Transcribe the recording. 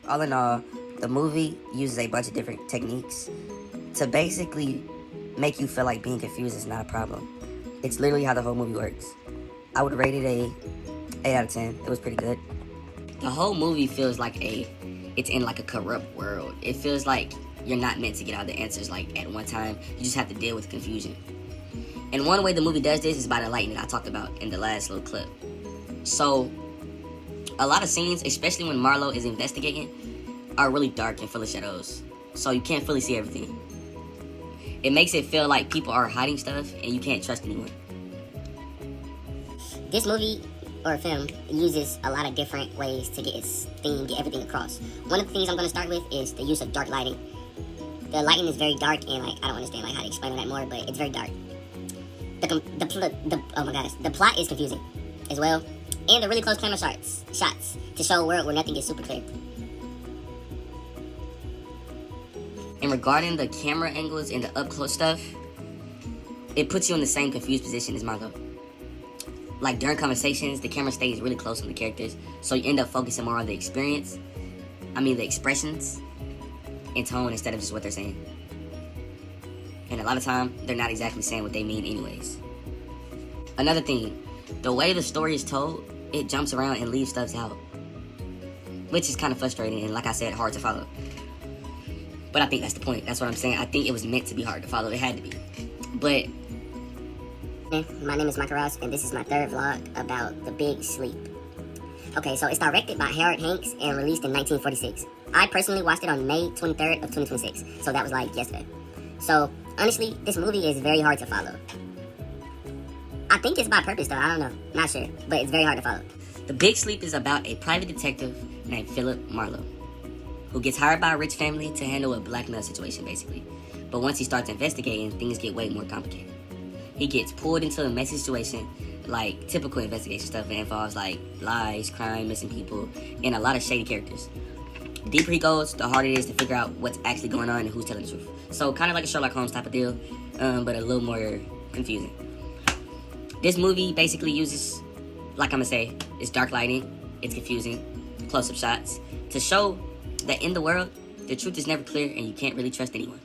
All in all, the movie uses a bunch of different techniques to basically make you feel like being confused is not a problem. It's literally how the whole movie works. I would rate it a 8 out of 10. It was pretty good. The whole movie feels like it's in like a corrupt world. It feels like you're not meant to get all the answers like at one time. You just have to deal with confusion. And one way the movie does this is by the lighting that I talked about in the last little clip. So, a lot of scenes, especially when Marlo is investigating, are really dark and full of shadows. So you can't fully see everything. It makes it feel like people are hiding stuff and you can't trust anyone. This movie or film uses a lot of different ways to get its theme, get everything across. One of the things I'm going to start with is the use of dark lighting. The lighting is very dark and I don't understand how to explain that more, but it's very dark. The plot is confusing as well, and the really close camera shots to show a world where nothing is super clear. And regarding the camera angles and the up close stuff, it puts you in the same confused position as Marlo. Like during conversations, the camera stays really close on the characters, so you end up focusing more on the the expressions and tone instead of just what they're saying. And a lot of time, they're not exactly saying what they mean anyways. Another thing, the way the story is told, it jumps around and leaves stuff out, which is kind of frustrating and, like I said, hard to follow. But I think that's the point. That's what I'm saying. I think it was meant to be hard to follow. It had to be. But my name is Michael Ross, and this is my third vlog about The Big Sleep. Okay, so it's directed by Howard Hanks and released in 1946. I personally watched it on May 23rd of 2026, so that was like yesterday. So, honestly, this movie is very hard to follow. I think it's by purpose, though. I don't know. Not sure, but it's very hard to follow. The Big Sleep is about a private detective named Philip Marlowe, who gets hired by a rich family to handle a blackmail situation, basically. But once he starts investigating, things get way more complicated. He gets pulled into a messy situation, like typical investigation stuff that involves like lies, crime, missing people, and a lot of shady characters. The deeper he goes, the harder it is to figure out what's actually going on and who's telling the truth. So kind of like a Sherlock Holmes type of deal, but a little more confusing. This movie basically uses, like I'm gonna say, it's dark lighting, it's confusing, close-up shots, to show that in the world, the truth is never clear and you can't really trust anyone.